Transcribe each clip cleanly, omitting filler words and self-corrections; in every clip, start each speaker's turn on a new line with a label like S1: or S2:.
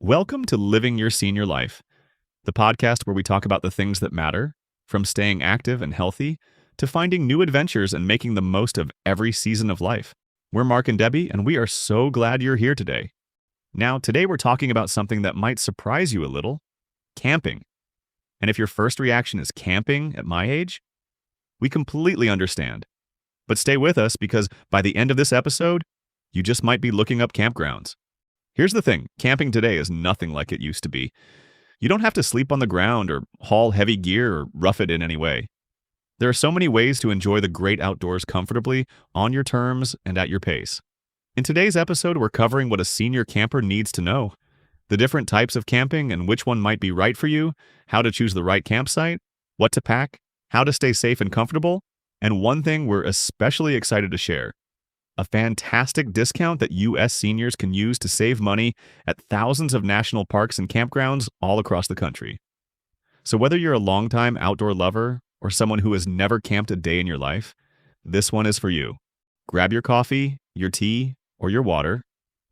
S1: Welcome to Living Your Senior Life, the podcast where we talk about the things that matter, from staying active and healthy to finding new adventures and making the most of every season of life. We're Mark and Debbie, and we are so glad you're here today. Now, today we're talking about something that might surprise you a little: camping. And if your first reaction is camping at my age, we completely understand. But stay with us because by the end of this episode, you just might be looking up campgrounds. Here's the thing, camping today is nothing like it used to be. You don't have to sleep on the ground or haul heavy gear or rough it in any way. There are so many ways to enjoy the great outdoors comfortably, on your terms, and at your pace. In today's episode, we're covering what a senior camper needs to know, the different types of camping and which one might be right for you, how to choose the right campsite, what to pack, how to stay safe and comfortable, and one thing we're especially excited to share: a fantastic discount that U.S. seniors can use to save money at thousands of national parks and campgrounds all across the country. So whether you're a longtime outdoor lover or someone who has never camped a day in your life, this one is for you. Grab your coffee, your tea, or your water,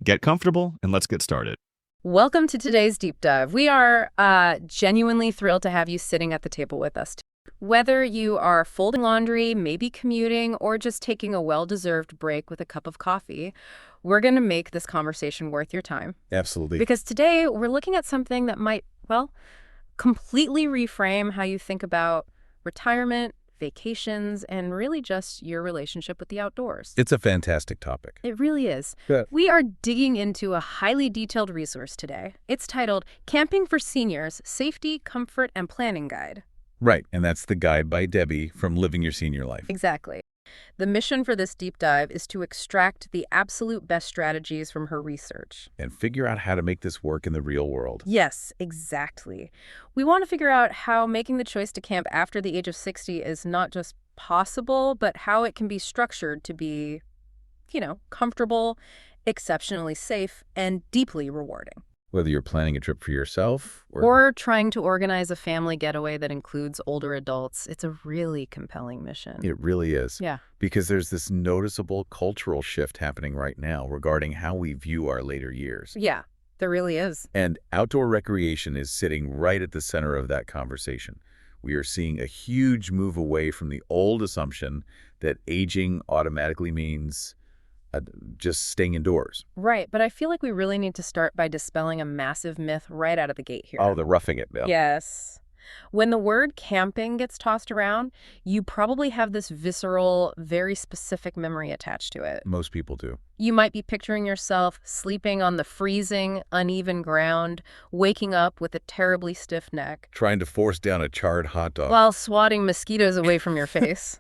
S1: get comfortable, and let's get started.
S2: Welcome to today's deep dive. We are genuinely thrilled to have you sitting at the table with us. Whether you are folding laundry, maybe commuting, or just taking a well-deserved break with a cup of coffee, we're going to make this conversation worth your time.
S3: Absolutely.
S2: Because today we're looking at something that might, completely reframe how you think about retirement, vacations, and really just your relationship with the outdoors.
S3: It's a fantastic topic.
S2: It really is.
S3: Yeah.
S2: We are digging into a highly detailed resource today. It's titled Camping for Seniors: Safety, Comfort, and Planning Guide.
S3: Right, and that's the guide by Debbie from Living Your Senior Life.
S2: Exactly. The mission for this deep dive is to extract the absolute best strategies from her research.
S3: And figure out how to make this work in the real world.
S2: Yes, exactly. We want to figure out how making the choice to camp after the age of 60 is not just possible, but how it can be structured to be, comfortable, exceptionally safe, and deeply rewarding.
S3: Whether you're planning a trip for yourself
S2: or trying to organize a family getaway that includes older adults, it's a really compelling mission.
S3: It really is.
S2: Yeah.
S3: Because there's this noticeable cultural shift happening right now regarding how we view our later years.
S2: Yeah, there really is.
S3: And outdoor recreation is sitting right at the center of that conversation. We are seeing a huge move away from the old assumption that aging automatically means just staying indoors.
S2: Right, but I feel like we really need to start by dispelling a massive myth right out of the gate here.
S3: Oh, the roughing it myth.
S2: Yes. When the word camping gets tossed around, you probably have this visceral, very specific memory attached to it.
S3: Most people do.
S2: You might be picturing yourself sleeping on the freezing, uneven ground, waking up with a terribly stiff neck,
S3: Trying to force down a charred hot dog.
S2: while swatting mosquitoes away from your face.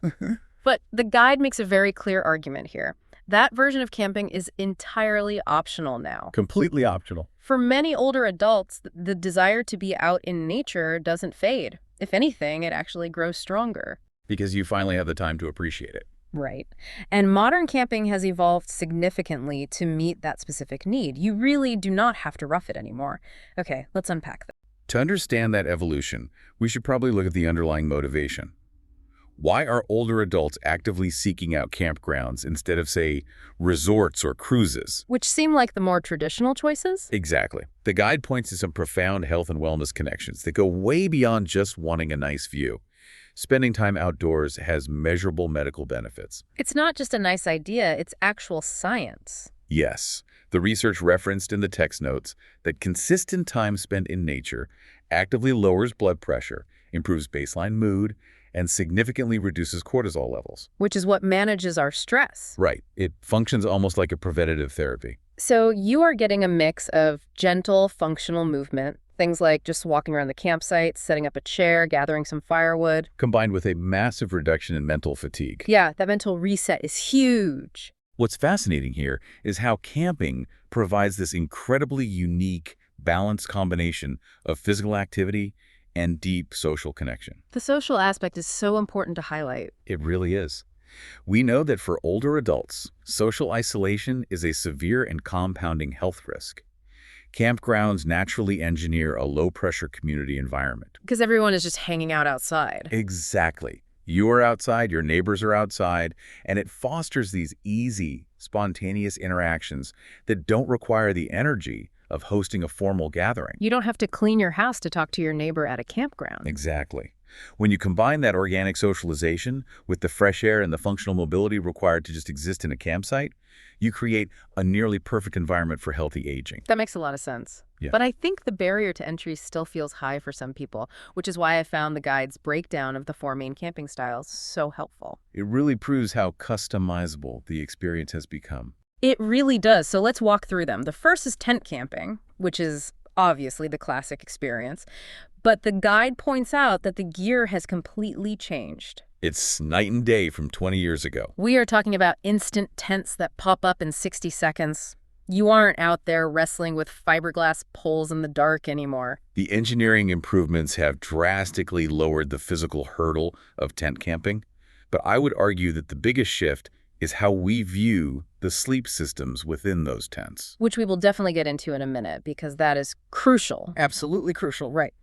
S2: But the guide makes a very clear argument here. That version of camping is entirely optional now.
S3: Completely optional.
S2: For many older adults, the desire to be out in nature doesn't fade. If anything, it actually grows stronger.
S3: Because you finally have the time to appreciate it.
S2: Right. And modern camping has evolved significantly to meet that specific need. You really do not have to rough it anymore. Okay, let's unpack that.
S3: To understand that evolution, we should probably look at the underlying motivation. Why are older adults actively seeking out campgrounds instead of, say, resorts or cruises?
S2: Which seem like the more traditional choices?
S3: Exactly. The guide points to some profound health and wellness connections that go way beyond just wanting a nice view. Spending time outdoors has measurable medical benefits.
S2: It's not just a nice idea, it's actual science.
S3: Yes, the research referenced in the text notes that consistent time spent in nature actively lowers blood pressure, improves baseline mood, and significantly reduces cortisol levels.
S2: Which is what manages our stress.
S3: Right. It functions almost like a preventative therapy.
S2: So you are getting a mix of gentle, functional movement, things like just walking around the campsite, setting up a chair, gathering some firewood.
S3: Combined with a massive reduction in mental fatigue.
S2: Yeah, that mental reset is huge.
S3: What's fascinating here is how camping provides this incredibly unique, balanced combination of physical activity and deep social connection.
S2: The social aspect is so important to highlight.
S3: It really is. We know that for older adults, social isolation is a severe and compounding health risk. Campgrounds naturally engineer a low-pressure community environment.
S2: Because everyone is just hanging out outside.
S3: Exactly. You are outside, your neighbors are outside, and it fosters these easy, spontaneous interactions that don't require the energy of hosting a formal gathering.
S2: You don't have to clean your house to talk to your neighbor at a campground.
S3: Exactly. When you combine that organic socialization with the fresh air and the functional mobility required to just exist in a campsite, you create a nearly perfect environment for healthy aging.
S2: That makes a lot of sense.
S3: Yeah.
S2: But I think the barrier to entry still feels high for some people, which is why I found the guide's breakdown of the 4 main camping styles so helpful.
S3: It really proves how customizable the experience has become.
S2: It really does. So let's walk through them. The first is tent camping, which is obviously the classic experience. But the guide points out that the gear has completely changed.
S3: It's night and day from 20 years ago.
S2: We are talking about instant tents that pop up in 60 seconds. You aren't out there wrestling with fiberglass poles in the dark anymore.
S3: The engineering improvements have drastically lowered the physical hurdle of tent camping, but I would argue that the biggest shift is how we view the sleep systems within those tents.
S2: Which we will definitely get into in a minute, because that is crucial. Absolutely crucial, right.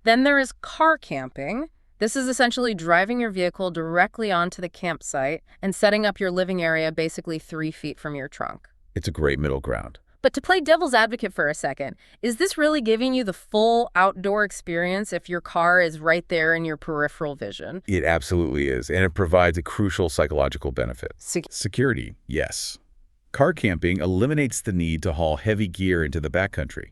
S2: Then there is car camping. This is essentially driving your vehicle directly onto the campsite and setting up your living area basically 3 feet from your trunk.
S3: It's a great middle ground.
S2: But to play devil's advocate for a second, is this really giving you the full outdoor experience if your car is right there in your peripheral vision?
S3: It absolutely is, and it provides a crucial psychological benefit. Security, yes. Car camping eliminates the need to haul heavy gear into the backcountry.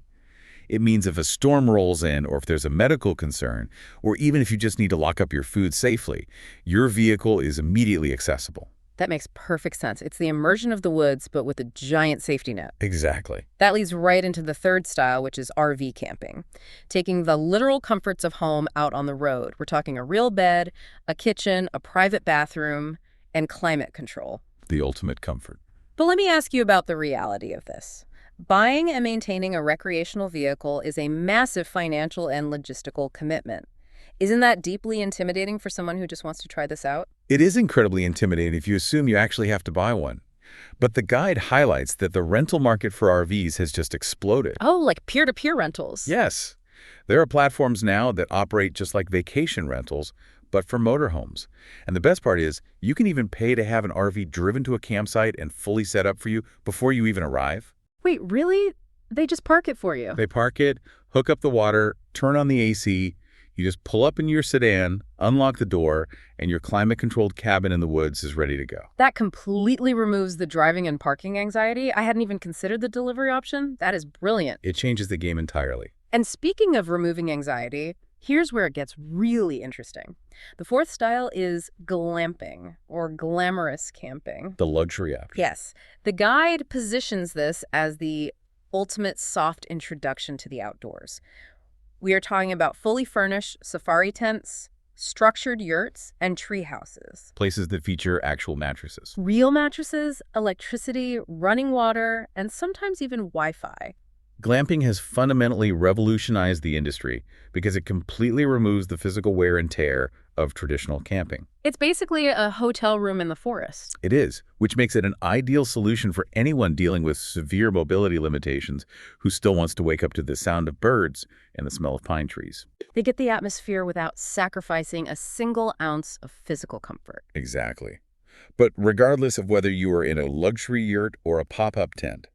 S3: It means if a storm rolls in, or if there's a medical concern, or even if you just need to lock up your food safely, your vehicle is immediately accessible.
S2: That makes perfect sense. It's the immersion of the woods, but with a giant safety net.
S3: Exactly.
S2: That leads right into the third style, which is RV camping, taking the literal comforts of home out on the road. We're talking a real bed, a kitchen, a private bathroom, and climate control.
S3: The ultimate comfort.
S2: But let me ask you about the reality of this. Buying and maintaining a recreational vehicle is a massive financial and logistical commitment. Isn't that deeply intimidating for someone who just wants to try this out?
S3: It is incredibly intimidating if you assume you actually have to buy one. But the guide highlights that the rental market for RVs has just exploded.
S2: Oh, like peer-to-peer rentals.
S3: Yes. There are platforms now that operate just like vacation rentals, but for motorhomes. And the best part is, you can even pay to have an RV driven to a campsite and fully set up for you before you even arrive.
S2: Wait, really? They just park it for you?
S3: They park it, hook up the water, turn on the AC. You just pull up in your sedan, unlock the door, and your climate-controlled cabin in the woods is ready to go.
S2: That completely removes the driving and parking anxiety. I hadn't even considered the delivery option. That is brilliant.
S3: It changes the game entirely.
S2: And speaking of removing anxiety, here's where it gets really interesting. The fourth style is glamping, or glamorous camping.
S3: The luxury option.
S2: Yes. The guide positions this as the ultimate soft introduction to the outdoors. We are talking about fully furnished safari tents, structured yurts, and tree houses.
S3: Places that feature actual mattresses.
S2: Real mattresses, electricity, running water, and sometimes even Wi-Fi.
S3: Glamping has fundamentally revolutionized the industry because it completely removes the physical wear and tear of traditional camping.
S2: It's basically a hotel room in the forest.
S3: It is, which makes it an ideal solution for anyone dealing with severe mobility limitations who still wants to wake up to the sound of birds and the smell of pine trees.
S2: They get the atmosphere without sacrificing a single ounce of physical comfort.
S3: Exactly. But regardless of whether you are in a luxury yurt or a pop-up tent,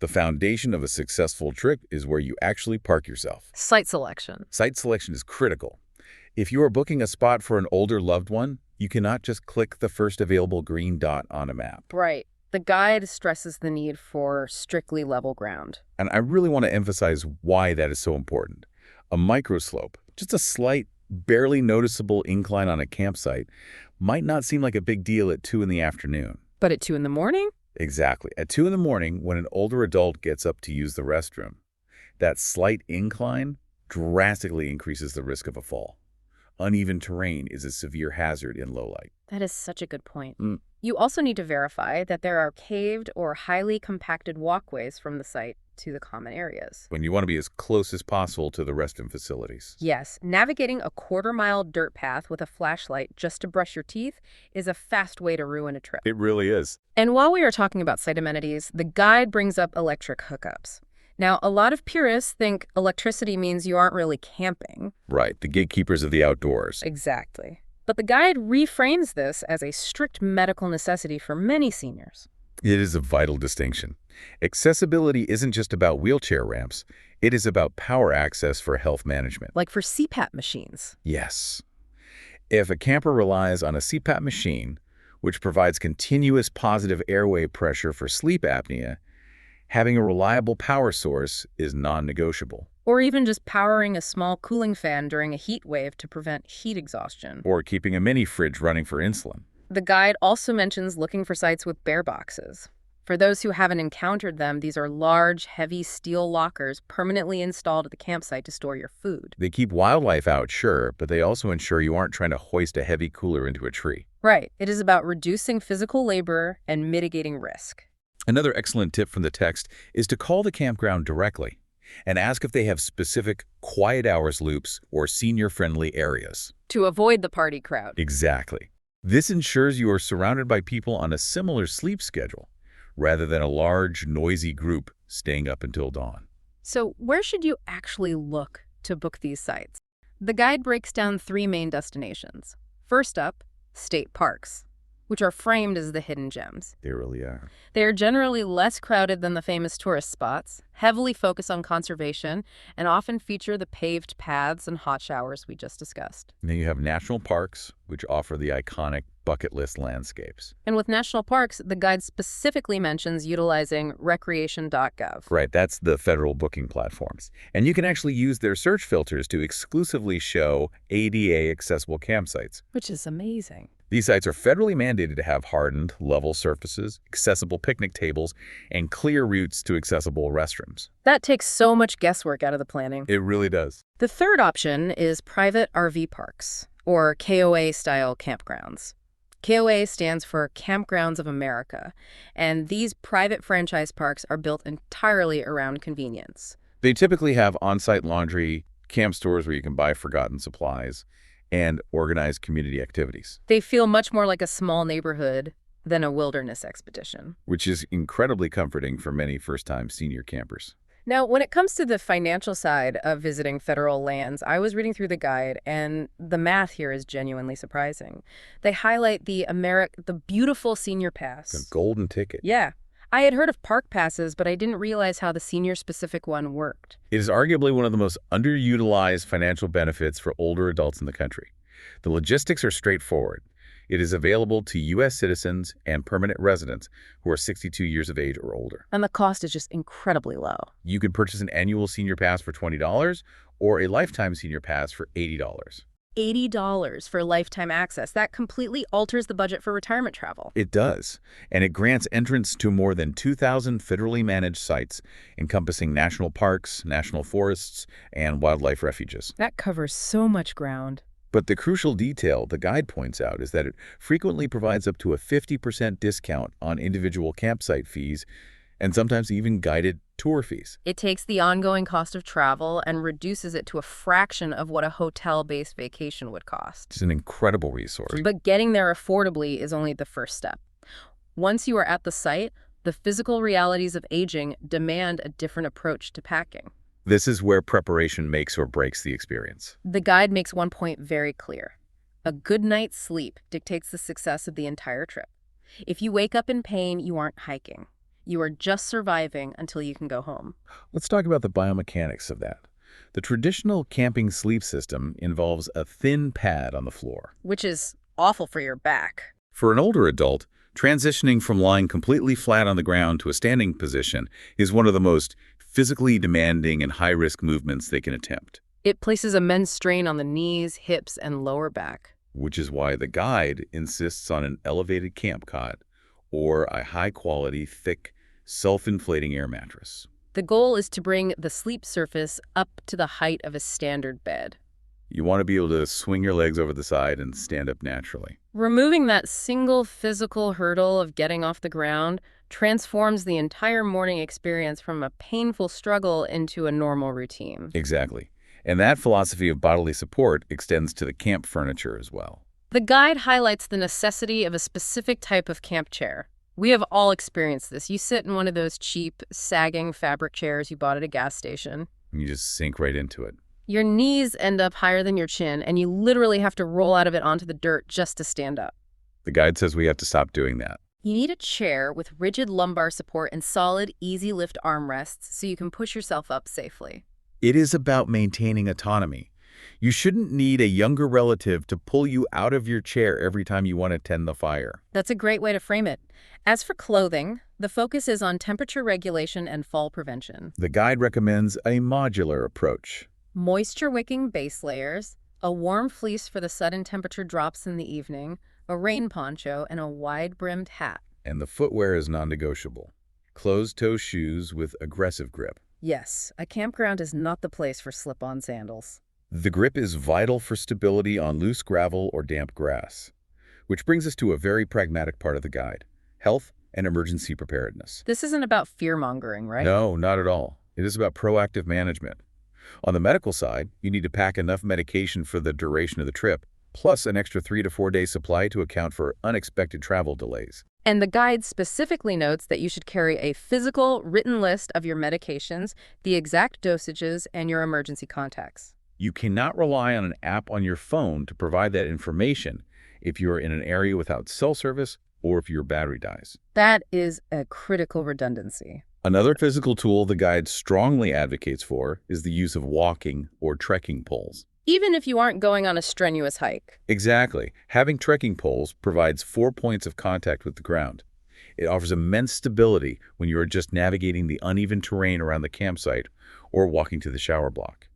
S3: the foundation of a successful trip is where you actually park yourself.
S2: Site selection.
S3: Site selection is critical. If you are booking a spot for an older loved one, you cannot just click the first available green dot on a map.
S2: Right. The guide stresses the need for strictly level ground.
S3: And I really want to emphasize why that is so important. A microslope, just a slight, barely noticeable incline on a campsite, might not seem like a big deal at 2 in the afternoon.
S2: But at 2 in the morning?
S3: Exactly. At 2 in the morning, when an older adult gets up to use the restroom, that slight incline drastically increases the risk of a fall. Uneven terrain is a severe hazard in low light.
S2: That is such a good point. You also need to verify that there are caved or highly compacted walkways from the site to the common areas.
S3: When you want to be as close as possible to the restroom facilities.
S2: Yes, navigating a quarter-mile dirt path with a flashlight just to brush your teeth is a fast way to ruin a trip.
S3: It really is.
S2: And while we are talking about site amenities, the guide brings up electric hookups. Now, a lot of purists think electricity means you aren't really camping.
S3: Right, the gatekeepers of the outdoors.
S2: Exactly. But the guide reframes this as a strict medical necessity for many seniors.
S3: It is a vital distinction. Accessibility isn't just about wheelchair ramps. It is about power access for health management.
S2: Like for CPAP machines.
S3: Yes. If a camper relies on a CPAP machine, which provides continuous positive airway pressure for sleep apnea, having a reliable power source is non-negotiable.
S2: Or even just powering a small cooling fan during a heat wave to prevent heat exhaustion.
S3: Or keeping a mini fridge running for insulin.
S2: The guide also mentions looking for sites with bear boxes. For those who haven't encountered them, these are large, heavy steel lockers permanently installed at the campsite to store your food.
S3: They keep wildlife out, sure, but they also ensure you aren't trying to hoist a heavy cooler into a tree.
S2: Right. It is about reducing physical labor and mitigating risk.
S3: Another excellent tip from the text is to call the campground directly and ask if they have specific quiet hours loops or senior-friendly areas.
S2: To avoid the party crowd.
S3: Exactly. This ensures you are surrounded by people on a similar sleep schedule, rather than a large, noisy group staying up until dawn.
S2: So where should you actually look to book these sites? The guide breaks down 3 main destinations. First up, state parks, which are framed as the hidden gems.
S3: They really are.
S2: They are generally less crowded than the famous tourist spots, heavily focus on conservation, and often feature the paved paths and hot showers we just discussed.
S3: And then you have national parks, which offer the iconic bucket list landscapes.
S2: And with national parks, the guide specifically mentions utilizing recreation.gov.
S3: Right, that's the federal booking platforms. And you can actually use their search filters to exclusively show ADA-accessible campsites.
S2: Which is amazing.
S3: These sites are federally mandated to have hardened, level surfaces, accessible picnic tables, and clear routes to accessible restrooms.
S2: That takes so much guesswork out of the planning.
S3: It really does.
S2: The third option is private RV parks, or KOA-style campgrounds. KOA stands for Campgrounds of America, and these private franchise parks are built entirely around convenience.
S3: They typically have on-site laundry, camp stores where you can buy forgotten supplies, and organized community activities.
S2: They feel much more like a small neighborhood than a wilderness expedition.
S3: Which is incredibly comforting for many first-time senior campers.
S2: Now, when it comes to the financial side of visiting federal lands, I was reading through the guide, and the math here is genuinely surprising. They highlight the beautiful senior pass.
S3: The golden ticket.
S2: Yeah. I had heard of park passes, but I didn't realize how the senior-specific one worked.
S3: It is arguably one of the most underutilized financial benefits for older adults in the country. The logistics are straightforward. It is available to U.S. citizens and permanent residents who are 62 years of age or older.
S2: And the cost is just incredibly low.
S3: You can purchase an annual senior pass for $20 or a lifetime senior pass for $80.
S2: $80 for lifetime access. That completely alters the budget for retirement travel.
S3: It does, and it grants entrance to more than 2,000 federally managed sites encompassing national parks, national forests, and wildlife refuges.
S2: That covers so much ground.
S3: But the crucial detail the guide points out is that it frequently provides up to a 50% discount on individual campsite fees and sometimes even guided tour fees.
S2: It takes the ongoing cost of travel and reduces it to a fraction of what a hotel-based vacation would cost.
S3: It's an incredible resource.
S2: But getting there affordably is only the first step. Once you are at the site, the physical realities of aging demand a different approach to packing.
S3: This is where preparation makes or breaks the experience.
S2: The guide makes one point very clear. A good night's sleep dictates the success of the entire trip. If you wake up in pain, you aren't hiking. You are just surviving until you can go home.
S3: Let's talk about the biomechanics of that. The traditional camping sleep system involves a thin pad on the floor,
S2: which is awful for your back.
S3: For an older adult, transitioning from lying completely flat on the ground to a standing position is one of the most physically demanding and high-risk movements they can attempt.
S2: It places immense strain on the knees, hips, and lower back.
S3: Which is why the guide insists on an elevated camp cot or a high-quality, thick, self-inflating air mattress.
S2: The goal is to bring the sleep surface up to the height of a standard bed.
S3: You want to be able to swing your legs over the side and stand up naturally.
S2: Removing that single physical hurdle of getting off the ground transforms the entire morning experience from a painful struggle into a normal routine.
S3: Exactly. And that philosophy of bodily support extends to the camp furniture as well.
S2: The guide highlights the necessity of a specific type of camp chair. We have all experienced this. You sit in one of those cheap, sagging fabric chairs you bought at a gas station.
S3: And you just sink right into it.
S2: Your knees end up higher than your chin, and you literally have to roll out of it onto the dirt just to stand up.
S3: The guide says we have to stop doing that.
S2: You need a chair with rigid lumbar support and solid, easy lift armrests so you can push yourself up safely.
S3: It is about maintaining autonomy. You shouldn't need a younger relative to pull you out of your chair every time you want to tend the fire.
S2: That's a great way to frame it. As for clothing, the focus is on temperature regulation and fall prevention.
S3: The guide recommends a modular approach.
S2: Moisture-wicking base layers, a warm fleece for the sudden temperature drops in the evening, a rain poncho, and a wide-brimmed hat.
S3: And the footwear is non-negotiable. Closed-toe shoes with aggressive grip.
S2: Yes, a campground is not the place for slip-on sandals.
S3: The grip is vital for stability on loose gravel or damp grass. Which brings us to a very pragmatic part of the guide: health and emergency preparedness.
S2: This isn't about fear-mongering, right?
S3: No, not at all. It is about proactive management. On the medical side, you need to pack enough medication for the duration of the trip, plus an extra 3 to 4 day supply to account for unexpected travel delays.
S2: And the guide specifically notes that you should carry a physical, written list of your medications, the exact dosages, and your emergency contacts.
S3: You cannot rely on an app on your phone to provide that information if you're in an area without cell service or if your battery dies.
S2: That is a critical redundancy.
S3: Another physical tool the guide strongly advocates for is the use of walking or trekking poles.
S2: Even if you aren't going on a strenuous hike.
S3: Exactly. Having trekking poles provides 4 points of contact with the ground. It offers immense stability when you are just navigating the uneven terrain around the campsite or walking to the shower block.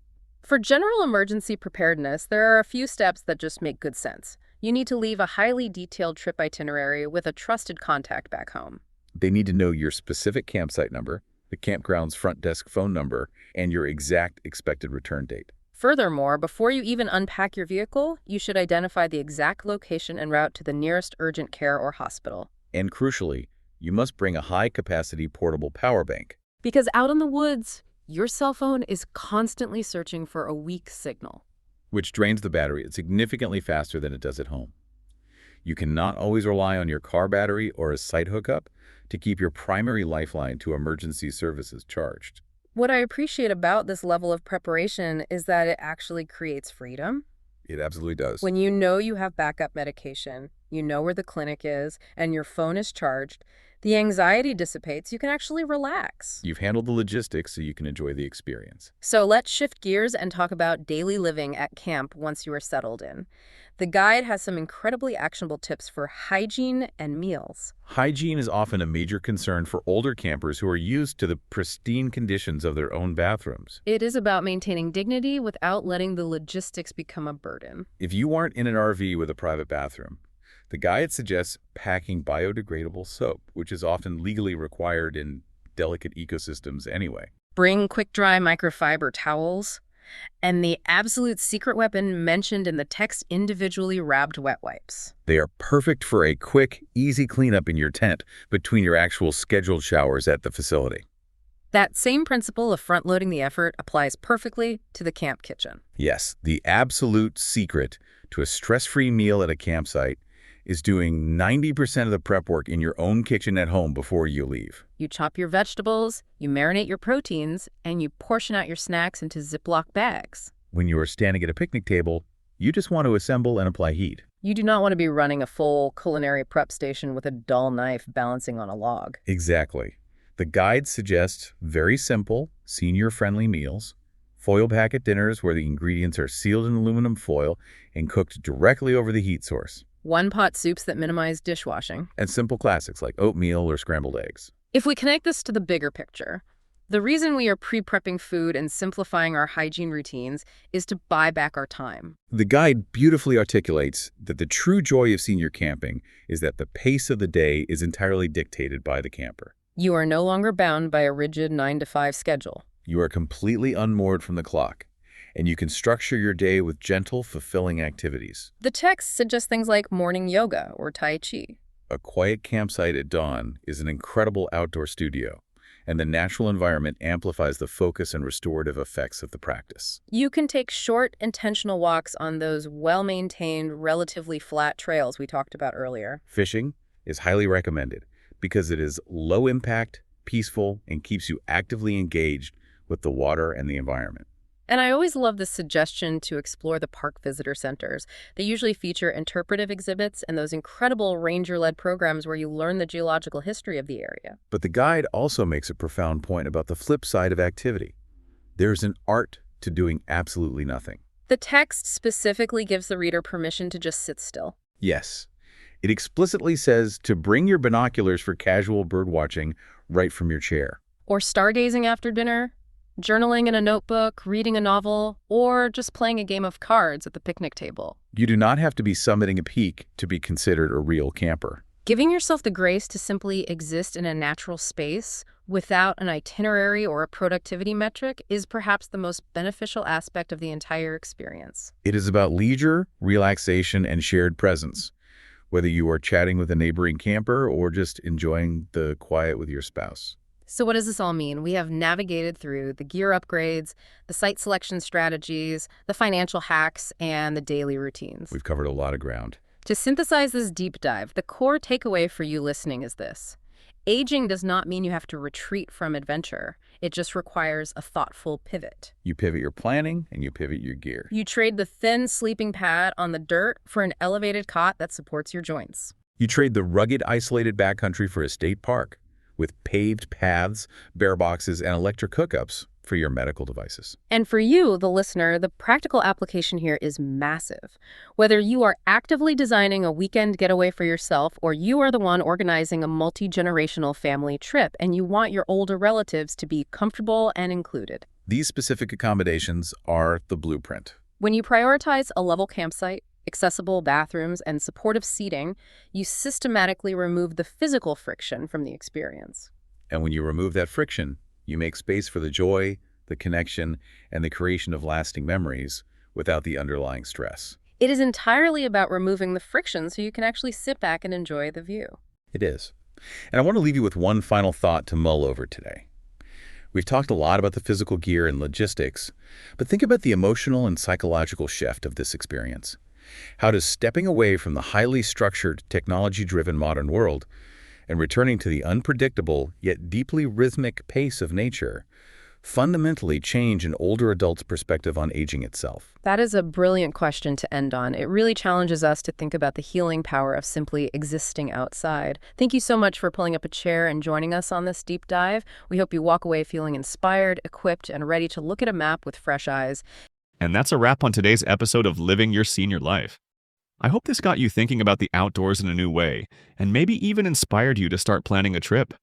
S2: For general emergency preparedness, there are a few steps that just make good sense. You need to leave a highly detailed trip itinerary with a trusted contact back home.
S3: They need to know your specific campsite number, the campground's front desk phone number, and your exact expected return date.
S2: Furthermore, before you even unpack your vehicle, you should identify the exact location and route to the nearest urgent care or hospital.
S3: And crucially, you must bring a high-capacity portable power bank.
S2: Because out in the woods, your cell phone is constantly searching for a weak signal,
S3: Which drains the battery significantly faster than it does at home. You cannot always rely on your car battery or a site hookup to keep your primary lifeline to emergency services charged.
S2: What I appreciate about this level of preparation is that it actually creates freedom.
S3: It absolutely does.
S2: When you know you have backup medication, you know where the clinic is, and your phone is charged, the anxiety dissipates. You can actually relax.
S3: You've handled the logistics so you can enjoy the experience.
S2: So let's shift gears and talk about daily living at camp once you are settled in. The guide has some incredibly actionable tips for hygiene and meals.
S3: Hygiene is often a major concern for older campers who are used to the pristine conditions of their own bathrooms.
S2: It is about maintaining dignity without letting the logistics become a burden.
S3: If you aren't in an RV with a private bathroom, the guide suggests packing biodegradable soap, which is often legally required in delicate ecosystems anyway.
S2: Bring quick-dry microfiber towels, and the absolute secret weapon mentioned in the text, individually wrapped wet wipes.
S3: They are perfect for a quick, easy cleanup in your tent between your actual scheduled showers at the facility.
S2: That same principle of front-loading the effort applies perfectly to the camp kitchen.
S3: Yes, the absolute secret to a stress-free meal at a campsite is doing 90% of the prep work in your own kitchen at home before you leave.
S2: You chop your vegetables, you marinate your proteins, and you portion out your snacks into Ziploc bags.
S3: When you are standing at a picnic table, you just want to assemble and apply heat.
S2: You do not want to be running a full culinary prep station with a dull knife balancing on a log.
S3: Exactly. The guide suggests very simple, senior-friendly meals, foil packet dinners where the ingredients are sealed in aluminum foil and cooked directly over the heat source,
S2: One-pot soups that minimize dishwashing.
S3: and simple classics like oatmeal or scrambled eggs.
S2: If we connect this to the bigger picture, the reason we are pre-prepping food and simplifying our hygiene routines is to buy back our time.
S3: The guide beautifully articulates that the true joy of senior camping is that the pace of the day is entirely dictated by the camper.
S2: You are no longer bound by a rigid 9-to-5 schedule.
S3: You are completely unmoored from the clock, and you can structure your day with gentle, fulfilling activities.
S2: The text suggests things like morning yoga or Tai Chi.
S3: A quiet campsite at dawn is an incredible outdoor studio, and the natural environment amplifies the focus and restorative effects of the practice.
S2: You can take short, intentional walks on those well-maintained, relatively flat trails we talked about earlier.
S3: Fishing is highly recommended because it is low impact, peaceful, and keeps you actively engaged with the water and the environment.
S2: And I always love the suggestion to explore the park visitor centers. They usually feature interpretive exhibits and those incredible ranger-led programs where you learn the geological history of the area.
S3: But the guide also makes a profound point about the flip side of activity. There's an art to doing absolutely nothing.
S2: The text specifically gives the reader permission to just sit still.
S3: Yes. It explicitly says to bring your binoculars for casual birdwatching right from your chair.
S2: Or stargazing after dinner, journaling in a notebook, reading a novel, or just playing a game of cards at the picnic table.
S3: You do not have to be summiting a peak to be considered a real camper.
S2: Giving yourself the grace to simply exist in a natural space without an itinerary or a productivity metric is perhaps the most beneficial aspect of the entire experience.
S3: It is about leisure, relaxation, and shared presence, whether you are chatting with a neighboring camper or just enjoying the quiet with your spouse.
S2: So what does this all mean? We have navigated through the gear upgrades, the site selection strategies, the financial hacks, and the daily routines.
S3: We've covered a lot of ground.
S2: To synthesize this deep dive, the core takeaway for you listening is this. Aging does not mean you have to retreat from adventure. It just requires a thoughtful pivot.
S3: You pivot your planning and you pivot your gear.
S2: You trade the thin sleeping pad on the dirt for an elevated cot that supports your joints.
S3: You trade the rugged, isolated backcountry for a state park with paved paths, bear boxes, and electric hookups for your medical devices.
S2: And for you, the listener, the practical application here is massive. Whether you are actively designing a weekend getaway for yourself or you are the one organizing a multi-generational family trip and you want your older relatives to be comfortable and included.
S3: These specific accommodations are the blueprint.
S2: When you prioritize a level campsite, accessible bathrooms, and supportive seating, you systematically remove the physical friction from the experience.
S3: And when you remove that friction, you make space for the joy, the connection, and the creation of lasting memories without the underlying stress.
S2: It is entirely about removing the friction so you can actually sit back and enjoy the view.
S3: It is. And I want to leave you with one final thought to mull over today. We've talked a lot about the physical gear and logistics, but think about the emotional and psychological shift of this experience. How does stepping away from the highly structured, technology-driven modern world and returning to the unpredictable yet deeply rhythmic pace of nature fundamentally change an older adult's perspective on aging itself?
S2: That is a brilliant question to end on. It really challenges us to think about the healing power of simply existing outside. Thank you so much for pulling up a chair and joining us on this deep dive. We hope you walk away feeling inspired, equipped, and ready to look at a map with fresh eyes.
S1: And that's a wrap on today's episode of Living Your Senior Life. I hope this got you thinking about the outdoors in a new way, and maybe even inspired you to start planning a trip.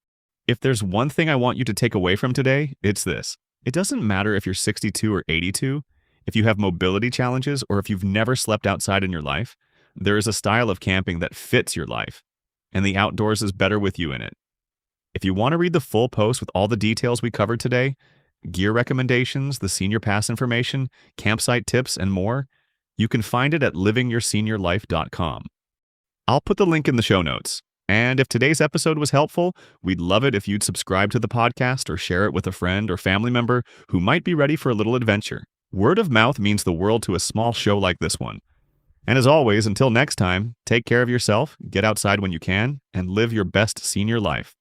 S1: If there's one thing I want you to take away from today, it's this. It doesn't matter if you're 62 or 82, if you have mobility challenges, or if you've never slept outside in your life, there is a style of camping that fits your life, and the outdoors is better with you in it. If you want to read the full post with all the details we covered today, gear recommendations, the senior pass information, campsite tips, and more, you can find it at livingyourSeniorLife.com. I'll put the link in the show notes. And if today's episode was helpful, we'd love it if you'd subscribe to the podcast or share it with a friend or family member who might be ready for a little adventure. Word of mouth means the world to a small show like this one. And as always, until next time, take care of yourself, get outside when you can, and live your best senior life.